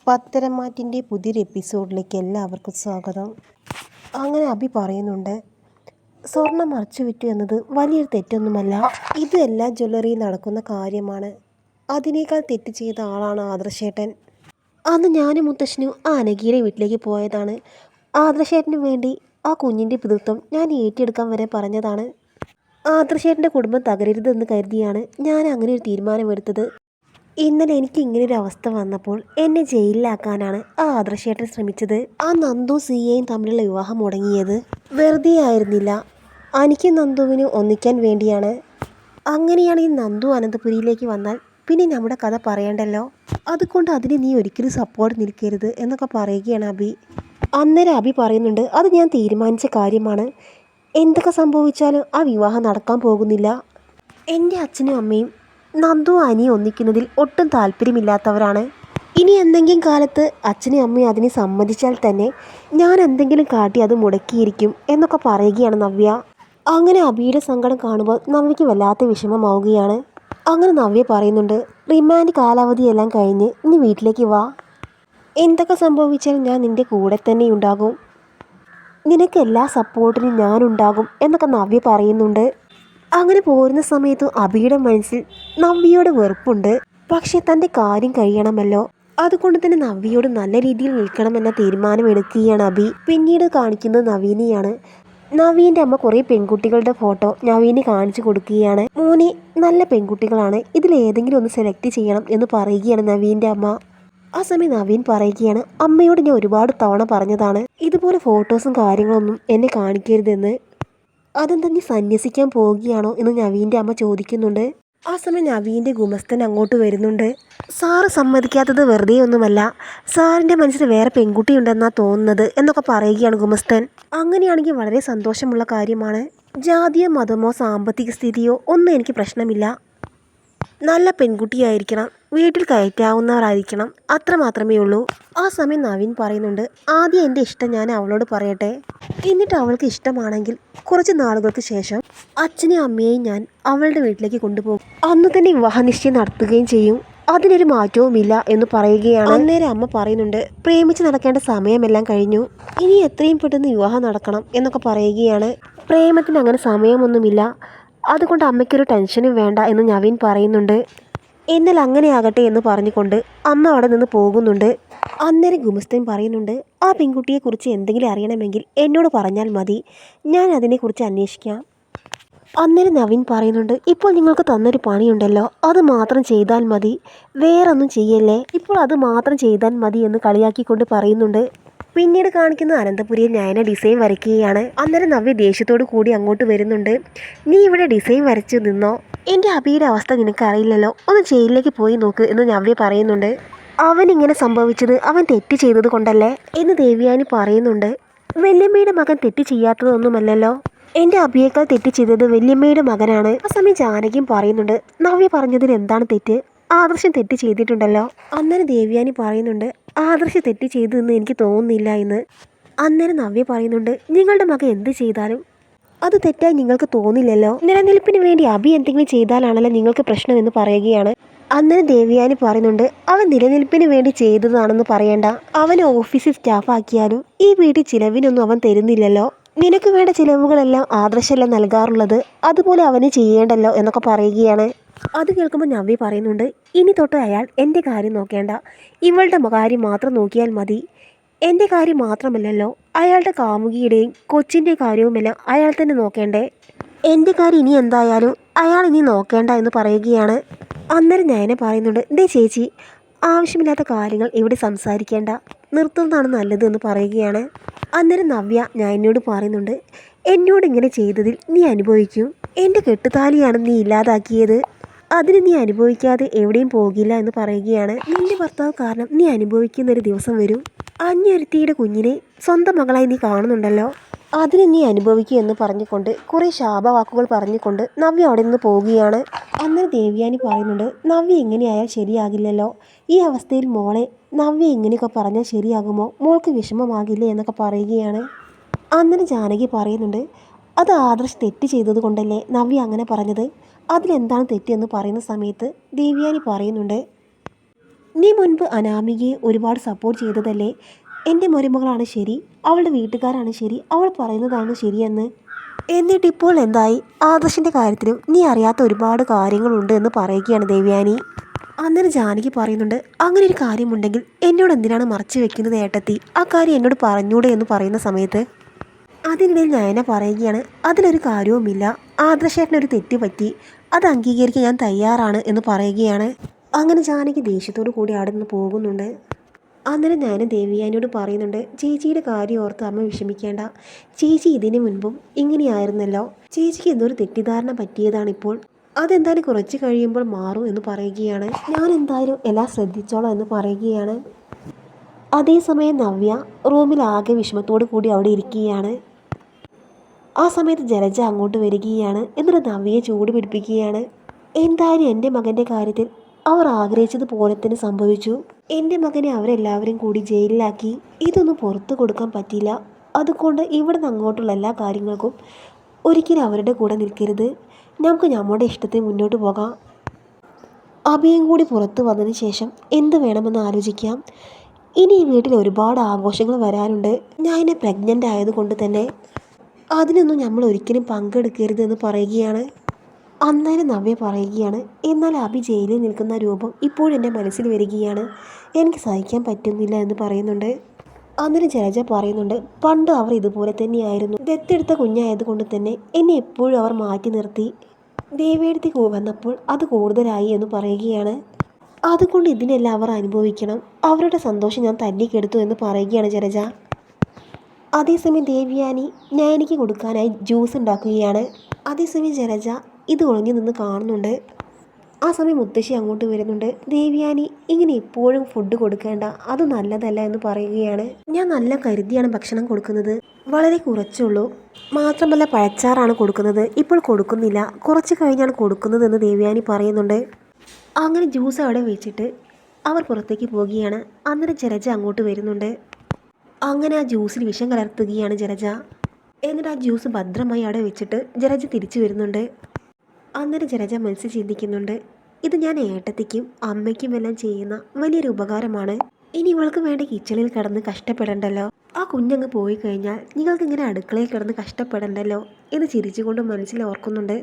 പത്തരമാറ്റിൻ്റെ പുതിയൊരു എപ്പിസോഡിലേക്ക് എല്ലാവർക്കും സ്വാഗതം. അങ്ങനെ അഭി പറയുന്നുണ്ട്, സ്വർണം മറച്ചു വിറ്റു എന്നത് വലിയൊരു തെറ്റൊന്നുമല്ല. ഇത് എല്ലാ ജ്വല്ലറിയിൽ നടക്കുന്ന കാര്യമാണ്. അതിനേക്കാൾ തെറ്റ് ചെയ്ത ആളാണ് ആദർശേട്ടൻ. അന്ന് ഞാനും മുത്തശ്ശനും ആ അനഘയുടെ വീട്ടിലേക്ക് പോയതാണ്. ആദർശേട്ടന് വേണ്ടി ആ കുഞ്ഞിൻ്റെ പിതൃത്വം ഞാൻ ഏറ്റെടുക്കാൻ വരെ പറഞ്ഞതാണ്. ആദർശേട്ടൻ്റെ കുടുംബം തകരരുതെന്ന് കരുതിയാണ് ഞാൻ അങ്ങനെ ഒരു തീരുമാനമെടുത്തത്. ഇന്നലെ എനിക്ക് ഇങ്ങനൊരു അവസ്ഥ വന്നപ്പോൾ എന്നെ ജയിലിലാക്കാനാണ് ആ ആദർശേട്ടൻ ശ്രമിച്ചത്. ആ നന്ദു സിയയും തമ്മിലുള്ള വിവാഹം മുടങ്ങിയത് വെറുതെ ആയിരുന്നില്ല, എനിക്കും നന്ദുവിന് ഒന്നിക്കാൻ വേണ്ടിയാണ്. അങ്ങനെയാണെങ്കിൽ നന്ദു അനന്തപുരിയിലേക്ക് വന്നാൽ പിന്നെ നമ്മുടെ കഥ പറയണ്ടല്ലോ. അതുകൊണ്ട് അതിന് നീ ഒരിക്കലും സപ്പോർട്ട് നിൽക്കരുത് എന്നൊക്കെ പറയുകയാണ് അഭി. അന്നേരം അഭി പറയുന്നുണ്ട്, അത് ഞാൻ തീരുമാനിച്ച കാര്യമാണ്. എന്തൊക്കെ സംഭവിച്ചാലും ആ വിവാഹം നടക്കാൻ പോകുന്നില്ല. എൻ്റെ അച്ഛനും അമ്മയും നന്ദു അനിയും ഒന്നിക്കുന്നതിൽ ഒട്ടും താല്പര്യമില്ലാത്തവരാണ്. ഇനി എന്തെങ്കിലും കാലത്ത് അച്ഛനും അമ്മയും അതിന് സമ്മതിച്ചാൽ തന്നെ ഞാൻ എന്തെങ്കിലും കാട്ടി അത് മുടക്കിയിരിക്കും എന്നൊക്കെ പറയുകയാണ് നവ്യ. അങ്ങനെ അഭിയുടെ സങ്കടം കാണുമ്പോൾ നവ്യയ്ക്ക് വല്ലാത്ത വിഷമമാവുകയാണ്. അങ്ങനെ നവ്യ പറയുന്നുണ്ട്, റിമാൻഡ് കാലാവധിയെല്ലാം കഴിഞ്ഞ് ഇനി വീട്ടിലേക്ക് വാ. എന്തൊക്കെ സംഭവിച്ചാലും ഞാൻ നിൻ്റെ കൂടെ തന്നെ ഉണ്ടാകും. നിനക്ക് എല്ലാ സപ്പോർട്ടിനും ഞാനുണ്ടാകും എന്നൊക്കെ നവ്യ പറയുന്നുണ്ട്. അങ്ങനെ പോരുന്ന സമയത്ത് അഭിയുടെ മനസ്സിൽ നവ്യയോട് വെറുപ്പുണ്ട്. പക്ഷെ തൻ്റെ കാര്യം കഴിയണമല്ലോ, അതുകൊണ്ട് തന്നെ നവ്യയോട് നല്ല രീതിയിൽ നിൽക്കണമെന്ന തീരുമാനമെടുക്കുകയാണ് അഭി. പിന്നീട് കാണിക്കുന്നത് നവീനെയാണ്. നവീൻ്റെ അമ്മ കുറേ പെൺകുട്ടികളുടെ ഫോട്ടോ നവീനെ കാണിച്ചു കൊടുക്കുകയാണ്. മോനെ, നല്ല പെൺകുട്ടികളാണ്, ഇതിലേതെങ്കിലും ഒന്ന് സെലക്ട് ചെയ്യണം എന്ന് പറയുകയാണ് നവീൻ്റെ അമ്മ. ആ സമയം നവീൻ പറയുകയാണ്, അമ്മയോട് ഞാൻ ഒരുപാട് തവണ പറഞ്ഞതാണ് ഇതുപോലെ ഫോട്ടോസും കാര്യങ്ങളൊന്നും എന്നെ കാണിക്കരുതെന്ന്. അതെന്താ നീ സന്യസിക്കാൻ പോവുകയാണോ എന്ന് നവീൻ്റെ അമ്മ ചോദിക്കുന്നുണ്ട്. ആ സമയം നവീൻ്റെ ഗുമസ്തൻ അങ്ങോട്ട് വരുന്നുണ്ട്. സാറ് സമ്മതിക്കാത്തത് വെറുതെ ഒന്നുമല്ല, സാറിൻ്റെ മനസ്സിൽ വേറെ പെൺകുട്ടി ഉണ്ടെന്നാണ് തോന്നുന്നത് എന്നൊക്കെ പറയുകയാണ് ഗുമസ്തൻ. അങ്ങനെയാണെങ്കിൽ വളരെ സന്തോഷമുള്ള കാര്യമാണ്. ജാതിയോ മതമോ സാമ്പത്തിക സ്ഥിതിയോ ഒന്നും എനിക്ക് പ്രശ്നമില്ല. നല്ല പെൺകുട്ടിയായിരിക്കണം, വീട്ടിൽ കയറ്റാവുന്നവരായിരിക്കണം, അത്ര മാത്രമേ ഉള്ളൂ. ആ സമയം നവീൻ പറയുന്നുണ്ട്, ആദ്യം എൻ്റെ ഇഷ്ടം ഞാൻ അവളോട് പറയട്ടെ, എന്നിട്ട് അവൾക്ക് ഇഷ്ടമാണെങ്കിൽ കുറച്ച് നാളുകൾക്ക് ശേഷം അച്ഛനെയും അമ്മയെയും ഞാൻ അവളുടെ വീട്ടിലേക്ക് കൊണ്ടുപോകും. അന്ന് തന്നെ വിവാഹ നിശ്ചയം നടത്തുകയും ചെയ്യും, അതിനൊരു മാറ്റവുമില്ല എന്ന് പറയുകയാണ്. അന്നേരം അമ്മ പറയുന്നുണ്ട്, പ്രേമിച്ച് നടക്കേണ്ട സമയമെല്ലാം കഴിഞ്ഞു, ഇനി എത്രയും പെട്ടെന്ന് വിവാഹം നടക്കണം എന്നൊക്കെ പറയുകയാണ്. പ്രേമത്തിന് അങ്ങനെ സമയമൊന്നുമില്ല, അതുകൊണ്ട് അമ്മയ്ക്കൊരു ടെൻഷനും വേണ്ട എന്ന് നവീൻ പറയുന്നുണ്ട്. എന്നാൽ അങ്ങനെയാകട്ടെ എന്ന് പറഞ്ഞുകൊണ്ട് അമ്മ അവിടെ നിന്ന് പോകുന്നുണ്ട്. അന്നേരം ഗുമസ്തൻ പറയുന്നുണ്ട്, ആ പെൺകുട്ടിയെക്കുറിച്ച് എന്തെങ്കിലും അറിയണമെങ്കിൽ എന്നോട് പറഞ്ഞാൽ മതി, ഞാൻ അതിനെക്കുറിച്ച് അന്വേഷിക്കാം. അന്നേരം നവീൻ പറയുന്നുണ്ട്, ഇപ്പോൾ നിങ്ങൾക്ക് തന്നൊരു പണിയുണ്ടല്ലോ, അത് മാത്രം ചെയ്താൽ മതി, വേറൊന്നും ചെയ്യല്ലേ, ഇപ്പോൾ അത് മാത്രം ചെയ്താൽ മതി എന്ന് കളിയാക്കിക്കൊണ്ട് പറയുന്നുണ്ട്. പിന്നീട് കാണിക്കുന്ന അനന്തപുരിയിൽ നയന ഡിസൈൻ വരയ്ക്കുകയാണ്. അന്നേരം നവ്യ ദേഷ്യത്തോടു കൂടി അങ്ങോട്ട് വരുന്നുണ്ട്. നീ ഇവിടെ ഡിസൈൻ വരച്ചു നിന്നോ, എൻ്റെ അഭിയുടെ അവസ്ഥ നിനക്കറിയില്ലല്ലോ, ഒന്ന് ജയിലിലേക്ക് പോയി നോക്ക് എന്ന് നവ്യ പറയുന്നുണ്ട്. അവനിങ്ങനെ സംഭവിച്ചത് അവൻ തെറ്റ് ചെയ്തത് കൊണ്ടല്ലേ എന്ന് ദേവ്യാനി പറയുന്നുണ്ട്. വല്യമ്മയുടെ മകൻ തെറ്റ് ചെയ്യാത്തതൊന്നുമല്ലല്ലോ, എൻ്റെ അഭിയേക്കാൾ തെറ്റ് ചെയ്തത് വല്യമ്മയുടെ മകനാണ്. ആ സമയം ജാനകിയും പറയുന്നുണ്ട്, നവ്യ പറഞ്ഞതിൽ എന്താണ് തെറ്റ്, ആദർശം തെറ്റ് ചെയ്തിട്ടുണ്ടല്ലോ. അന്നേരം ദേവ്യാനി പറയുന്നുണ്ട്, ആദർശം തെറ്റ് ചെയ്തതെന്ന് എനിക്ക് തോന്നുന്നില്ല എന്ന്. അന്നേരം നവ്യ പറയുന്നുണ്ട്, നിങ്ങളുടെ മകൻ എന്ത് ചെയ്താലും അത് തെറ്റായി നിങ്ങൾക്ക് തോന്നില്ലല്ലോ, നിലനിൽപ്പിന് വേണ്ടി അഭി എന്തെങ്കിലും ചെയ്താലാണല്ലോ നിങ്ങൾക്ക് പ്രശ്നമെന്ന് പറയുകയാണ്. അന്നേരം ദേവ്യാനി പറയുന്നുണ്ട്, അവൻ നിലനിൽപ്പിന് വേണ്ടി ചെയ്തതാണെന്ന് പറയണ്ട, അവനെ ഓഫീസിൽ സ്റ്റാഫാക്കിയാലും ഈ വീട്ടിൽ ചിലവിനൊന്നും അവൻ തരുന്നില്ലല്ലോ, നിനക്ക് വേണ്ട ചിലവുകളെല്ലാം ആദർശമല്ല നൽകാറുള്ളത്, അതുപോലെ അവന് ചെയ്യേണ്ടല്ലോ എന്നൊക്കെ പറയുകയാണ്. അത് കേൾക്കുമ്പോൾ നവ്യ പറയുന്നുണ്ട്, ഇനി തൊട്ട് അയാൾ എൻ്റെ കാര്യം നോക്കേണ്ട, ഇവളുടെ കാര്യം മാത്രം നോക്കിയാൽ മതി. എൻ്റെ കാര്യം മാത്രമല്ലല്ലോ, അയാളുടെ കാമുകിയുടെയും കൊച്ചിൻ്റെ കാര്യവുമെല്ലാം അയാൾ തന്നെ നോക്കേണ്ടേ, എൻ്റെ കാര്യം ഇനി എന്തായാലും അയാൾ ഇനി നോക്കേണ്ട എന്ന് പറയുകയാണ്. അന്നേരം നയന പറയുന്നുണ്ട്, ദേ ചേച്ചി, ആവശ്യമില്ലാത്ത കാര്യങ്ങൾ ഇവിടെ സംസാരിക്കേണ്ട, നിർത്തുന്നതാണ് നല്ലത് എന്ന് പറയുകയാണ്. അന്നേരം നവ്യ നയനോട് പറയുന്നുണ്ട്, എന്നോട് ഇങ്ങനെ ചെയ്തതിൽ നീ അനുഭവിക്കും, എൻ്റെ കെട്ടുതാലിയാണ് നീ ഇല്ലാതാക്കിയത്, അതിന് നീ അനുഭവിക്കാതെ എവിടെയും പോകില്ല എന്ന് പറയുകയാണ്. നിന്റെ ഭർത്താവ് കാരണം നീ അനുഭവിക്കുന്നൊരു ദിവസം വരും, അന്യൊരുത്തിയുടെ കുഞ്ഞിനെ സ്വന്തം മകളായി നീ കാണുന്നുണ്ടല്ലോ, അതിന് നീ അനുഭവിക്കുക എന്ന് പറഞ്ഞുകൊണ്ട് കുറേ ശാപവാക്കുകൾ പറഞ്ഞുകൊണ്ട് നവ്യ അവിടെ നിന്ന് പോവുകയാണ്. അന്നേരം ദേവ്യാനി പറയുന്നുണ്ട്, നവ്യ എങ്ങനെയായാൽ ശരിയാകില്ലല്ലോ, ഈ അവസ്ഥയിൽ മോളെ നവ്യ എങ്ങനെയൊക്കെ പറഞ്ഞാൽ ശരിയാകുമോ, മോൾക്ക് വിഷമമാകില്ലേ എന്നൊക്കെ പറയുകയാണ്. അന്നേരം ജാനകി പറയുന്നുണ്ട്, അത് ആദർശ് തെറ്റ് ചെയ്തത് കൊണ്ടല്ലേ നവ്യ അങ്ങനെ പറഞ്ഞത്, അതിലെന്താണ് തെറ്റെന്ന് പറയുന്ന സമയത്ത് ദേവ്യാനി പറയുന്നുണ്ട്, നീ മുൻപ് അനാമികയെ ഒരുപാട് സപ്പോർട്ട് ചെയ്തതല്ലേ? എൻ്റെ മരുമകളാണ് ശരി, അവളുടെ വീട്ടുകാരാണ് ശരി, അവൾ പറയുന്നതാണ് ശരിയെന്ന്. എന്നിട്ടിപ്പോൾ എന്തായി? ആദർശിൻ്റെ കാര്യത്തിലും നീ അറിയാത്ത ഒരുപാട് കാര്യങ്ങളുണ്ട് എന്ന് പറയുകയാണ് ദേവയാനി. അന്നേരം ജാനകി പറയുന്നുണ്ട്, അങ്ങനെ ഒരു കാര്യമുണ്ടെങ്കിൽ എന്നോട് എന്തിനാണ് മറച്ചു വെക്കുന്നത് ഏട്ടത്തി? ആ കാര്യം എന്നോട് പറഞ്ഞൂടെ എന്ന് പറയുന്ന സമയത്ത് അതിനിടയിൽ നയന പറയുകയാണ്, അതിലൊരു കാര്യവുമില്ല, ആദർശേട്ടനൊരു തെറ്റ് പറ്റി, അത് അംഗീകരിക്കാൻ ഞാൻ തയ്യാറാണ് എന്ന് പറയുകയാണ്. അങ്ങനെ ജാനകി ദേഷ്യത്തോടു കൂടി അവിടെ നിന്ന് പോകുന്നുണ്ട്. അന്നേരം ഞാൻ ദേവിയാനിയോട് പറയുന്നുണ്ട്, ചേച്ചിയുടെ കാര്യം ഓർത്ത് അമ്മ വിഷമിക്കേണ്ട, ചേച്ചി ഇതിനു മുൻപും ഇങ്ങനെയായിരുന്നല്ലോ, ചേച്ചിക്ക് എന്തൊരു തെറ്റിദ്ധാരണ പറ്റിയതാണിപ്പോൾ, അതെന്തായാലും കുറച്ച് കഴിയുമ്പോൾ മാറും എന്ന് പറയുകയാണ്. ഞാൻ എന്തായാലും എല്ലാം ശ്രദ്ധിച്ചോളാം എന്ന് പറയുകയാണ്. അതേസമയം നവ്യ റൂമിൽ ആകെ വിഷമത്തോടു കൂടി അവിടെ ഇരിക്കുകയാണ്. ആ സമയത്ത് ജലജ അങ്ങോട്ട് വരികയാണ്. എന്നിട്ട് നവ്യയെ ചൂട് പിടിപ്പിക്കുകയാണ്. എന്തായാലും എൻ്റെ മകൻ്റെ കാര്യത്തിൽ അവർ ആഗ്രഹിച്ചതുപോലെ തന്നെ സംഭവിച്ചു. എൻ്റെ മകനെ അവരെല്ലാവരും കൂടി ജയിലിലാക്കി. ഇതൊന്നും പുറത്തു കൊടുക്കാൻ പറ്റില്ല. അതുകൊണ്ട് ഇവിടെ നിന്ന് അങ്ങോട്ടുള്ള എല്ലാ കാര്യങ്ങൾക്കും ഒരിക്കലും അവരുടെ കൂടെ നിൽക്കരുത്. നമുക്ക് നമ്മുടെ ഇഷ്ടത്തിന് മുന്നോട്ട് പോകാം. അഭിയും കൂടി പുറത്തു വന്നതിന് ശേഷം എന്ത് വേണമെന്ന് ആലോചിക്കാം. ഇനി ഈ വീട്ടിൽ ഒരുപാട് ആഘോഷങ്ങൾ വരാനുണ്ട്. ഞാൻ എന്നെ പ്രഗ്നൻ്റ് ആയതുകൊണ്ട് തന്നെ അതിനൊന്നും നമ്മൾ ഒരിക്കലും പങ്കെടുക്കരുത് എന്ന് പറയുകയാണ്. അന്നേരം നവ്യ പറയുകയാണ്, എന്നാൽ അഭി ജയിലിൽ നിൽക്കുന്ന രൂപം ഇപ്പോഴും എൻ്റെ മനസ്സിൽ വരികയാണ്, എനിക്ക് സഹിക്കാൻ പറ്റുന്നില്ല എന്ന് പറയുന്നുണ്ട്. അന്നേരം ജലജ പറയുന്നുണ്ട്, പണ്ട് അവർ ഇതുപോലെ തന്നെയായിരുന്നു, ദത്തെടുത്ത കുഞ്ഞായതുകൊണ്ട് തന്നെ എന്നെ എപ്പോഴും അവർ മാറ്റി നിർത്തി. ദേവേടത്തി വന്നപ്പോൾ അത് കൂടുതലായി എന്ന് പറയുകയാണ്. അതുകൊണ്ട് ഇതിനെല്ലാം അവർ അനുഭവിക്കണം, അവരുടെ സന്തോഷം ഞാൻ തല്ലിക്കെടുത്തു എന്ന് പറയുകയാണ് ജലജ. അതേസമയം ദേവയാനി നയനിക്ക് കൊടുക്കാനായി ജ്യൂസ് ഉണ്ടാക്കുകയാണ്. അതേസമയം ജലജ ഇത് ഒളിഞ്ഞു നിന്ന് കാണുന്നുണ്ട്. ആ സമയം മുത്തശ്ശി അങ്ങോട്ട് വരുന്നുണ്ട്. ദേവയാനി ഇങ്ങനെ എപ്പോഴും ഫുഡ് കൊടുക്കേണ്ട, അത് നല്ലതല്ല എന്ന് പറയുകയാണ്. ഞാൻ നല്ല കരുതിയാണ് ഭക്ഷണം കൊടുക്കുന്നത്, വളരെ കുറച്ചുള്ളൂ, മാത്രമല്ല പഴച്ചാറാണ് കൊടുക്കുന്നത്, ഇപ്പോൾ കൊടുക്കുന്നില്ല, കുറച്ച് കഴിഞ്ഞാണ് കൊടുക്കുന്നതെന്ന് ദേവയാനി പറയുന്നുണ്ട്. അങ്ങനെ ജ്യൂസ് അവിടെ വെച്ചിട്ട് അവർ പുറത്തേക്ക് പോവുകയാണ്. അന്നേരം ജലജ അങ്ങോട്ട് വരുന്നുണ്ട്. അങ്ങനെ ആ ജ്യൂസിൽ വിഷം കലർത്തുകയാണ് ജലജ. എന്നിട്ട് ആ ജ്യൂസ് ഭദ്രമായി അവിടെ വെച്ചിട്ട് ജലജ തിരിച്ചു വരുന്നുണ്ട്. അന്നേരം ജലജ മനസ്സിൽ ചിന്തിക്കുന്നുണ്ട്, ഇത് ഞാൻ ഏട്ടത്തിക്കും അമ്മയ്ക്കും എല്ലാം ചെയ്യുന്ന വലിയൊരു ഉപകാരമാണ്. ഇനി ഇവൾക്ക് വേണ്ടി കിച്ചണിൽ കിടന്ന് കഷ്ടപ്പെടണ്ടല്ലോ, ആ കുഞ്ഞങ്ങ് പോയി കഴിഞ്ഞാൽ നിങ്ങൾക്ക് ഇങ്ങനെ അടുക്കളയിൽ കിടന്ന് കഷ്ടപ്പെടണ്ടല്ലോ എന്ന് ചിരിച്ചുകൊണ്ട് മനസ്സിൽ ഓർക്കുന്നുണ്ട്.